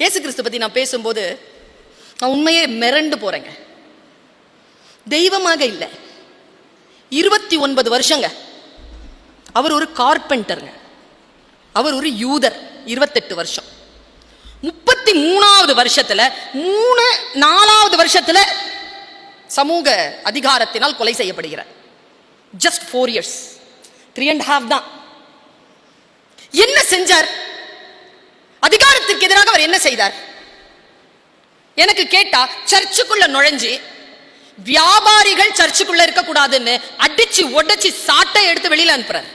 இயேசு கிறிஸ்து பத்தி நான் பேசும்போது நான் உண்மையே மிரண்டு போறேங்க. தெய்வமாக இல்லை, 29 வருஷங்க அவர் ஒரு கார்பெண்டருங்க. அவர் ஒரு யூதர். 28 வருஷம். 33வது வருஷத்துல 4வது வருஷத்துல சமூக அதிகாரத்தினால் கொலை செய்யப்படுகிறார். ஜஸ்ட் 4 years, 3.5 தான். என்ன செஞ்சார்? அதிகாரத்திற்கு எதிராக அவர் என்ன செய்தார்? எனக்கு கேட்டா, சர்ச்சுக்குள்ள நுழைஞ்சு வியாபாரிகள் சர்ச்சுக்குள்ள இருக்க கூடாதுன்னு அடிச்சு உடைச்சு சாட்டை எடுத்து வெளியில அனுப்புறார்.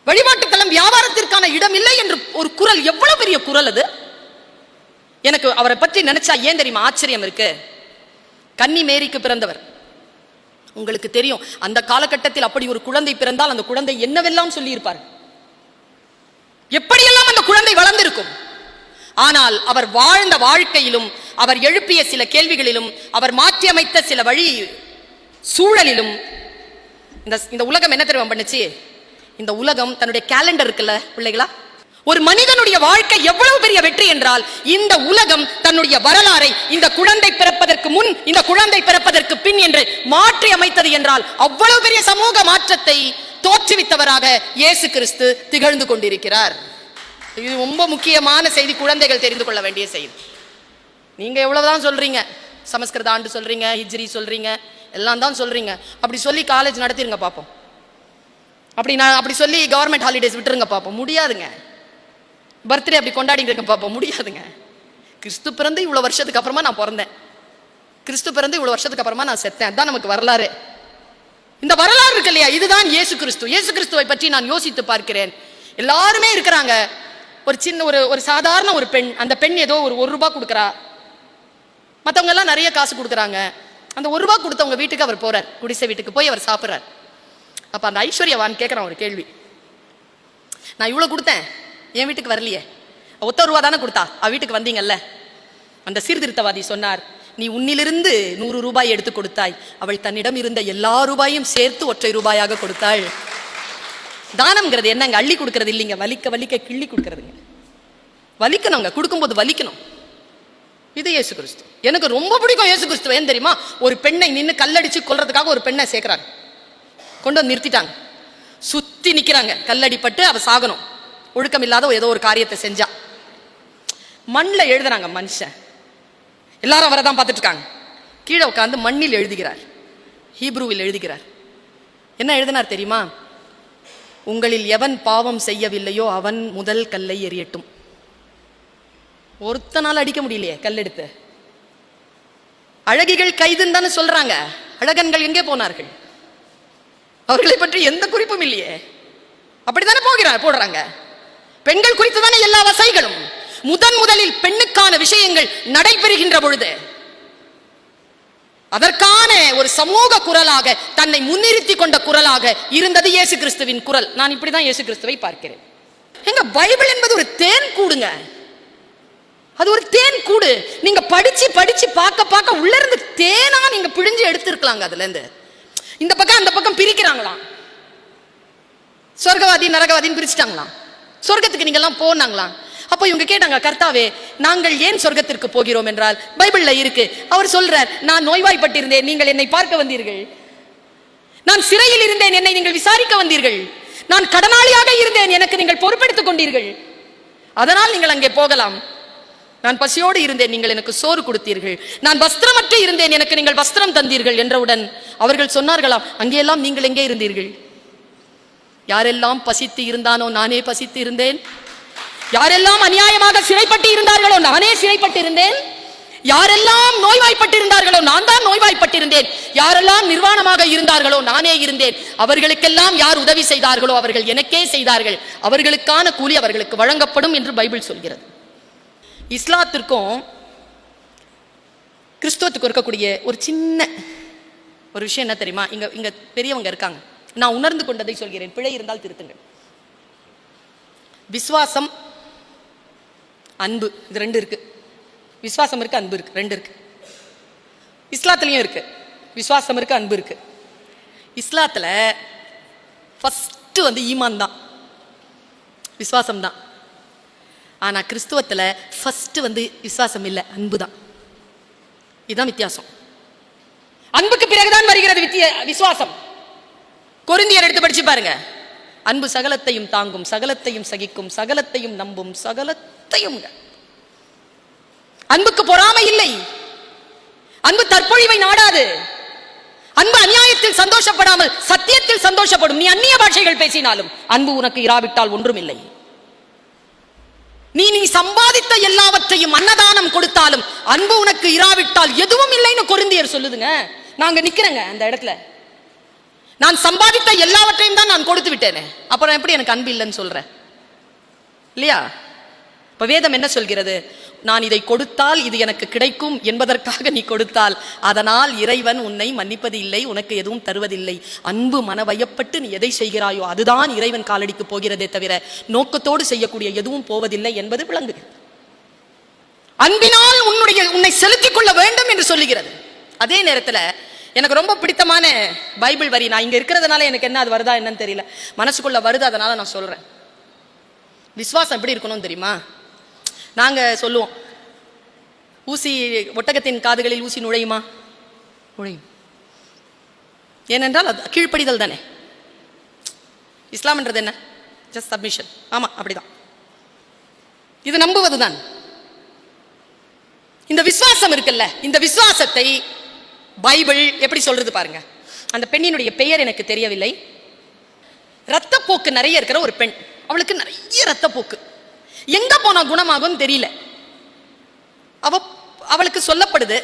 வழிபாட்டுத்தலம் வியாபாரத்திற்கான இடம் இல்லை என்று ஒரு குரல். எவ்வளவு பெரிய குரல் அது! எனக்கு அவரை பற்றி நினைச்சா ஏன் தெரியுமா ஆச்சரியம் இருக்கு. கன்னி மேரிக்கு பிறந்தவர். உங்களுக்கு தெரியும், அந்த காலகட்டத்தில் அப்படி ஒரு குழந்தை பிறந்தால் அந்த குழந்தை என்னவெல்லாம் சொல்லி இருப்பார், எப்படியெல்லாம் அந்த குழந்தை வளர்ந்திருக்கும். ஆனால் அவர் வாழ்ந்த வாழ்க்கையிலும், அவர் எழுப்பிய சில கேள்விகளிலும், அவர் மாற்றியமைத்த சில வழி சூழலிலும் இந்த உலகம் என்ன தெரியுமா பண்ணுச்சு? இந்த உலகம் தன்னுடைய கேலண்டர் இருக்குல்ல பிள்ளைகளா, ஒரு மனிதனுடைய வாழ்க்கை எவ்வளவு பெரிய வெற்றி என்றால், இந்த உலகம் தன்னுடைய வரலாறை இந்த குழந்தை பிறப்பதற்கு முன், இந்த குழந்தை பிறப்பதற்கு பின் என்று மாற்றி அமைத்தது என்றால், அவ்வளவு பெரிய சமூக மாற்றத்தை தோற்றுவித்தவராக இயேசு கிறிஸ்து திகழ்ந்து கொண்டிருக்கிறார். இது ரொம்ப முக்கியமான செய்தி, குழந்தைகள் தெரிந்து கொள்ள வேண்டிய செய்தி. நீங்க எவ்வளவுதான் சொல்றீங்க, சமஸ்கிருத ஆண்டு சொல்றீங்க, ஹிஜ்ரி சொல்றீங்க, எல்லாம் தான் சொல்றீங்க. அப்படி சொல்லி காலேஜ் நடத்திருங்க பாப்போம். அப்படி சொல்லி கவர்மெண்ட் ஹாலிடேஸ் விட்டுருங்க பாப்போம். முடியாதுங்க. பர்த்டே அப்படி கொண்டாடிட்டு இருக்க பாப்போம். முடியாதுங்க. கிறிஸ்து பிறந்து இவ்வளவு வருஷத்துக்கு அப்புறமா நான் பிறந்தேன், கிறிஸ்து பிறந்து இவ்வளவு வருஷத்துக்கு அப்புறமா நான் செத்தேன். அதான் நமக்கு வரலாறு. இந்த வரலாறு இருக்கு இல்லையா, இதுதான் இயேசு கிறிஸ்து. இயேசு கிறிஸ்துவை பற்றி நான் யோசித்து பார்க்கிறேன். எல்லாருமே இருக்கிறாங்க. ஒரு சின்ன ஒரு சாதாரண ஒரு பெண், அந்த பெண் ஏதோ ஒரு ரூபாய் கொடுக்குறா, மற்றவங்க எல்லாம் நிறைய காசு கொடுக்குறாங்க. அந்த ₹1 கொடுத்தவங்க வீட்டுக்கு அவர் போறார், குடிசை வீட்டுக்கு போய் அவர் சாப்பிட்றார். அப்ப அந்த ஐஸ்வர்யவான் கேட்கிறான் ஒரு கேள்வி, நான் இவ்வளவு கொடுத்தேன், என் வீட்டுக்கு வரலையே, ₹1 தானே கொடுத்தா, அவ வீட்டுக்கு வந்தீங்கல்ல. அந்த சீர்திருத்தவாதி சொன்னார், நீ உன்னிலிருந்து ₹100 எடுத்து கொடுத்தாய், அவள் தன்னிடம் இருந்த எல்லா ரூபாயும் சேர்த்து ₹1 கொடுத்தாள். தானம்ங்கிறது என்னங்க? அள்ளி கொடுக்கறது இல்லைங்க, வலிக்க வலிக்க கிள்ளி கொடுக்கறதுங்க. வலிக்கணுங்க, கொடுக்கும்போது வலிக்கணும். இது இயேசு கிறிஸ்து. எனக்கு ரொம்ப பிடிக்கும் இயேசு கிறிஸ்து. ஏன் தெரியுமா? ஒரு பெண்ணை நின்று கல்லடிச்சு கொல்றதுக்காக ஒரு பெண்ணை சேர்க்கிறாங்க, கொண்டு வந்து நிறுத்திட்டாங்க, சுத்தி நிக்கிறாங்க, கல்லடிப்பட்டு அவ சாகணும், ஒழுக்கம் இல்லாத ஏதோ ஒரு காரியத்தை செஞ்சா. மண்ணில் எழுதுறாங்க மனுஷன், எல்லாரும் அவரை தான் பார்த்துட்டு இருக்காங்க. கீழே உட்காந்து மண்ணில் எழுதுகிறார், ஹீப்ரூவில் எழுதுகிறார். என்ன எழுதினார் தெரியுமா? உங்களில் எவன் பாவம் செய்யவில்லையோ அவன் முதல் கல்லை எறியட்டும். ஒருத்தனால அடிக்க முடியலையே கல்லெடுத்து. அழகிகள் கைதுன்னு தானே சொல்றாங்க, அழகன்கள் எங்கே போனார்கள்? அவர்களை பற்றி எந்த குறிப்பும் இல்லையே. அப்படித்தானே போடுறாங்க. பெண்கள் குறித்து தானே எல்லா வசைகளும். முதலில் பெண்ணுக்கான விஷயங்கள் நடைபெறுகின்ற பொழுது அதற்கான ஒரு சமூக குரலாக, தன்னை முன்னிறுத்தி கொண்ட குரலாக இருந்தது இயேசு கிறிஸ்துவின் குரல். நான் இப்படிதான் இயேசு கிறிஸ்துவை பார்க்கிறேன். எங்க பைபிள் என்பது ஒரு தேன் கூடுங்க, அது ஒரு தேன் கூடு. நீங்க படிச்சு படிச்சு பார்க்க உள்ள இருந்து தேனா நீங்க பிழிஞ்சு எடுத்திருக்கலாங்க. அதுல இருந்து இந்த பக்கம் அந்த பக்கம் பிரிக்கிறாங்களாம், சொர்க்கவாதி நரகவாதின்னு பிரிச்சுட்டாங்களாம். சொர்க்கத்துக்கு நீங்க எல்லாம் போனாங்களாம். அப்போ இவங்க கேட்டாங்க, கர்த்தாவே நாங்கள் ஏன் சொர்க்கத்திற்கு போகிறோம் என்றால் பைபிள்ல இருக்கு. அவர் சொல்றார், நான் நோய்வாய்ப்பட்டிருந்தேன், நீங்கள் என்னை பார்க்க வந்தீர்கள். நான் சிறையில் இருந்தேன், என்னை நீங்கள் விசாரிக்க வந்தீர்கள். நான் கடனாளியாக இருந்தேன், எனக்கு நீங்கள் பொறுப்பெடுத்துக் கொண்டீர்கள், அதனால் நீங்கள் அங்கே போகலாம். நான் பசியோடு இருந்தேன், நீங்கள் எனக்கு சோறு கொடுத்தீர்கள். நான் வஸ்திரமற்று இருந்தேன், எனக்கு நீங்கள் வஸ்திரம் தந்தீர்கள் என்றவுடன் அவர்கள் சொன்னார்களாம், அங்கெல்லாம் நீங்கள் எங்கே இருந்தீர்கள்? யாரெல்லாம் பசித்து இருந்தானோ நானே பசித்து இருந்தேன், யாரெல்லாம் அநியாயமாக சிறைப்பட்டு இருந்தார்களோ நானே சிறைப்பட்டு இருந்தேன், யாரெல்லாம் நோய்வாய்ப்பட்டிருந்தார்களோ நான் தான் நோய்வாய்ப்பட்டிருந்தேன், யாரெல்லாம் நிர்வாணமாக இருந்தார்களோ நானே இருந்தேன். அவர்களுக்கெல்லாம் யார் உதவி செய்தார்களோ அவர்கள் எனக்கே செய்தார்கள், அவர்களுக்கான கூலி அவர்களுக்கு வழங்கப்படும் என்று பைபிள் சொல்கிறது. இஸ்லாத்திற்கும் கிறிஸ்துவத்துக்கும் இருக்கக்கூடிய ஒரு சின்ன ஒரு விஷயம் என்ன தெரியுமா? இங்க பெரியவங்க இருக்காங்க, நான் உணர்ந்து கொண்டதை சொல்கிறேன், பிழை இருந்தால் திருத்துங்கள். விசுவாசம், அன்பு, இது 2 இருக்கு. விசுவாசம் இருக்கு, அன்பு இருக்கு, 2 இருக்கு. இஸ்லாத்துலயும் இருக்கு, விசுவாசம் இருக்கு, அன்பு இருக்கு. இஸ்லாத்துல ஃபர்ஸ்ட் ஈமான் தான், விசுவாசம் தான். ஆனா கிறிஸ்துவத்துல ஃபர்ஸ்ட் விசுவாசம் இல்லை, அன்பு தான். இதுதான் வித்தியாசம். அன்புக்கு பிறகுதான் வருகிறது விசுவாசம். கொரிந்தியர் எடுத்து படிச்சு பாருங்க. அன்பு சகலத்தையும் தாங்கும், சகலத்தையும் சகிக்கும், சகலத்தையும் நம்பும், சகலத்தையும். அன்புக்கு பொறாமை இல்லை. அன்பு தற்பொழிவை நாடாது. அன்பு அநியாயத்தில் சந்தோஷப்படாமல் சத்தியத்தில் சந்தோஷப்படும். நீ அந்நிய பாஷைகள் பேசினாலும் அன்பு உனக்கு இராவிட்டால் ஒன்றும் இல்லை. நீ சம்பாதித்த எல்லாவற்றையும் அன்னதானம் கொடுத்தாலும் அன்பு உனக்கு இராவிட்டால் எதுவும் இல்லைன்னு கொரிந்தியர் சொல்லுதுங்க. நாங்க நிக்கிறேங்க அந்த இடத்துல. நான் சம்பாதித்த எல்லாவற்றையும் தான் நான் கொடுத்து விட்டேனே, அப்புறம் எப்படி எனக்கு அன்பு இல்லைன்னு சொல்றேன் இல்லையா? இப்ப வேதம் என்ன சொல்கிறது? நான் இதை கொடுத்தால் இது எனக்கு கிடைக்கும் என்பதற்காக நீ கொடுத்தால் அதனால் இறைவன் உன்னை மன்னிப்பது இல்லை, உனக்கு எதுவும் தருவதில்லை. அன்பு மனவயப்பட்டு நீ எதை செய்கிறாயோ அதுதான் இறைவன் காலடிக்கு போகிறதே தவிர நோக்கத்தோடு செய்யக்கூடிய எதுவும் போவதில்லை என்பது விளங்குகிறது. அன்பினால் உன்னை செலுத்திக் கொள்ள வேண்டும் என்று சொல்லுகிறது. அதே நேரத்தில் எனக்கு ரொம்ப பிடித்தமான பைபிள் வரி, நான் இங்க இருக்கிறதுனால எனக்கு என்ன அது வருதா என்னன்னு தெரியல, மனசுக்குள்ள வருது, அதனால நான் சொல்றேன். விசுவாசம் எப்படி இருக்கணும் தெரியுமா? நாங்க சொல்லுவோம், ஊசி ஒட்டகத்தின் காதுகளில் ஊசி நுழையுமா? நுழையும். ஏனென்றால் அது கீழ்ப்படிதல் தானே. இஸ்லாம்ன்றது என்ன? Just submission. ஆமா, அப்படிதான். இது நம்புவதுதான். இந்த விசுவாசம் இருக்குல்ல, இந்த விசுவாசத்தை பைபிள் எப்படி சொல்றது பாருங்க. அந்த பெண்ணினுடைய பெயர் எனக்கு தெரியவில்லை. ரத்தப்போக்கு நிறைய இருக்கிற ஒரு பெண், அவளுக்கு நிறைய ரத்தப்போக்கு, எங்க போனா குணமாகும் தெரியல. அவளுக்கு சொல்லப்படுது,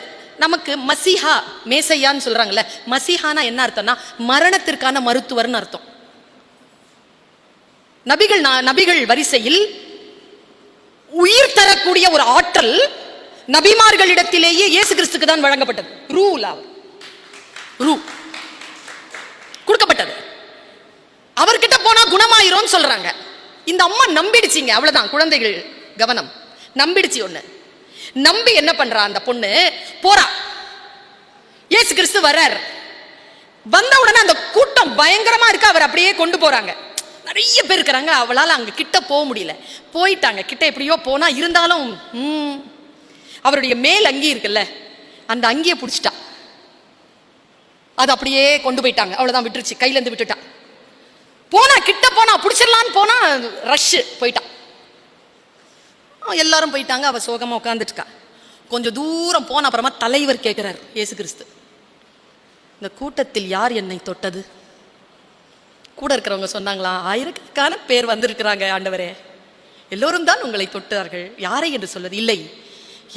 நமக்கு மசிஹா மேசையான்னு சொல்றாங்கல்ல, மசிஹானா என்ன அர்த்தம்னா மரணத்திற்கான மருத்துவர்னு அர்த்தம். நபிகள் வரிசையில் உயிர் தரக்கூடிய ஒரு ஆற்றல் நபிமார்களிடத்திலேயே இயேசு கிறிஸ்துக்கு தான் வழங்கப்பட்டது. ரூ கொடுக்கப்பட்டது. அவர்கிட்ட போனா குணமாயிரும் சொல்றாங்க. இந்த அம்மா நம்பிடுச்சிங்க, அவ்வளவுதான். குழந்தைகள் கவனம், நம்பிடுச்சு. ஒண்ணு நம்பி என்ன பண்றா அந்த பொண்ணு, போறா. இயேசு கிறிஸ்து வர்றார். வந்த உடனே அந்த கூட்டம் பயங்கரமா இருக்கு, அவர் அப்படியே கொண்டு போறாங்க. நிறைய பேர் இருக்கிறாங்க, அவளால் அங்க கிட்ட போக முடியல. போயிட்டாங்க கிட்ட, எப்படியோ போனா, இருந்தாலும் அவருடைய மேல் அங்கி இருக்குல்ல, அந்த அங்கியை பிடிச்சிட்டா. அது அப்படியே கொண்டு போயிட்டாங்க, அவ்வளவுதான், விட்டுருச்சு, கையில இருந்து விட்டுட்டா. போனா கிட்ட போனா பிடிச்சிடலான்னு போனா ரஷ், போயிட்டான். எல்லாரும் போயிட்டாங்க, அவ சோகமா உட்காந்துட்டுக்கா. கொஞ்சம் தூரம் போன அப்புறமா தலைவர் கேட்கிறார், இயேசு கிறிஸ்து, இந்த கூட்டத்தில் யார் என்னை தொட்டது? கூட இருக்கிறவங்க சொன்னாங்களா, ஆயிரக்கணக்கான பேர் வந்திருக்கிறாங்க ஆண்டவரே, எல்லோரும் தான் உங்களை தொட்டார்கள், யாரை என்று சொல்வது இல்லை,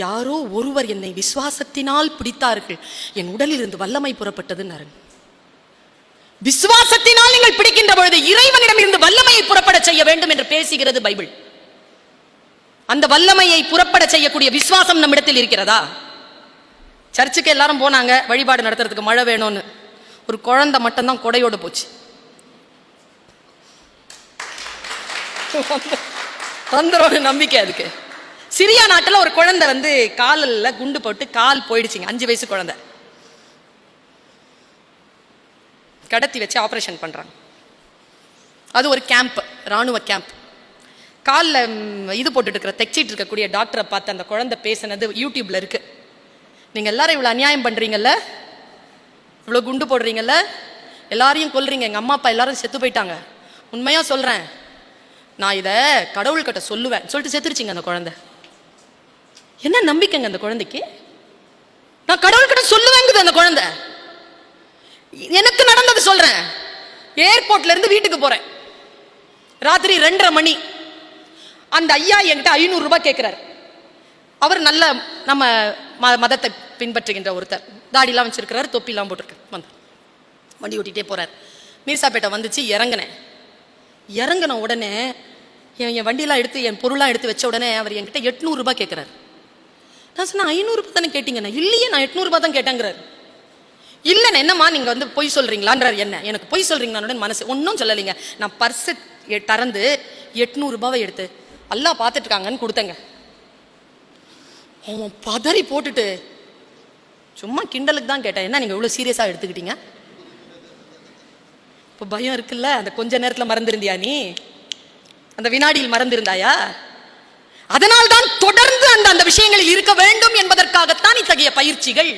யாரோ ஒருவர் என்னை விசுவாசத்தினால் பிடித்தார்கள், என் உடலில் இருந்து வல்லமை புறப்பட்டதுன்னு. விசுவாசத்தினால் நீங்கள் பிடிக்கின்ற பொழுது இறைவனிடம் இருந்து வல்லமையை புறப்பட செய்ய வேண்டும் என்று பேசுகிறது பைபிள். அந்த வல்லமையை புறப்பட செய்யக்கூடிய விசுவாசம் நம்மிடத்தில் இருக்கிறதா? சர்ச்சுக்கு எல்லாரும் போனாங்க வழிபாடு நடத்துறதுக்கு, மழை வேணும்னு. ஒரு குழந்தை மட்டும்தான் கொடையோடு போச்சு. வந்துடும் நம்பிக்கை அதுக்கு. சிரியா நாட்டில் ஒரு குழந்தை காலில் குண்டு போட்டு கால் போயிடுச்சுங்க, 5 வயசு குழந்தை. கடத்தி வச்சு ஆப்ரேஷன் பண்றாங்க. அது ஒரு கேம்ப், ராணுவ கேம்ப். காலில் இது போட்டுட்டு இருக்கிற, தைச்சிட்டு இருக்கக்கூடிய டாக்டரை பார்த்து அந்த குழந்தை பேசினது யூடியூப்ல இருக்கு. நீங்க எல்லாரும் இவ்வளவு அநியாயம் பண்றீங்கல்ல, இவ்வளவு குண்டு போடுறீங்கல்ல, எல்லாரையும் கொல்றீங்க, எங்க அம்மா அப்பா எல்லாரும் செத்து போயிட்டாங்க, உண்மையா சொல்றேன், நான் இதை கடவுள்கிட்ட சொல்லுவேன் சொல்லிட்டு செத்துருச்சிங்க அந்த குழந்தை. என்ன நம்பிக்கைங்க அந்த குழந்தைக்கு? நான் கடவுள்கிட்ட சொல்லுவேங்குது அந்த குழந்தை. எனக்கு நடந்தது சொல்றேன். ஏர்போர்ட்ல இருந்து வீட்டுக்கு போறேன், ராத்திரி 2:30 மணி. அந்த ஐயா என்கிட்ட 500 ரூபாய் கேட்கிறார். அவர் நல்ல நம்ம மதத்தை பின்பற்றுகின்ற ஒருத்தர், தாடிலாம் வச்சிருக்கிறார், தொப்பிலாம் போட்டிருக்கார். வந்து வண்டி ஓட்டிகிட்டே போறார். மீர்சாப்பேட்டை வந்துச்சு, இறங்கின உடனே என் வண்டியெல்லாம் எடுத்து, என் பொருளாக எடுத்து வச்ச உடனே அவர் என்கிட்ட 800 ரூபாய் கேட்கிறார். நான் சொன்னேன், 500 ரூபாய் தானே கேட்டீங்கண்ணா. இல்லையே, நான் 800 ரூபாய் தான் கேட்டேங்கிறார். இல்லைண்ணா, என்னம்மா நீங்கள் பொய் சொல்றீங்களான்றார். என்ன எனக்கு பொய் சொல்றீங்களான்னு மனசு ஒன்றும் சொல்லலைங்க. நான் பர்ஸு திறந்து 800 ரூபாவை எடுத்து எல்லாம் பார்த்துட்டு இருக்காங்கன்னு கொடுத்தேங்க. அவன் பதறி போட்டுட்டு, சும்மா கிண்டலுக்கு தான் கேட்டேன், என்ன நீங்கள் இவ்வளோ சீரியஸாக எடுத்துக்கிட்டீங்க? இப்போ பயம் இருக்குல்ல, அந்த கொஞ்ச நேரத்தில் மறந்துருந்தியா? நீ அந்த வினாடியில் மறந்துருந்தாயா? தான் தொடர்ந்து அந்த விஷயங்களில் இருக்க வேண்டும் என்பதற்காகத்தான் இத்தகைய பயிற்சிகள்.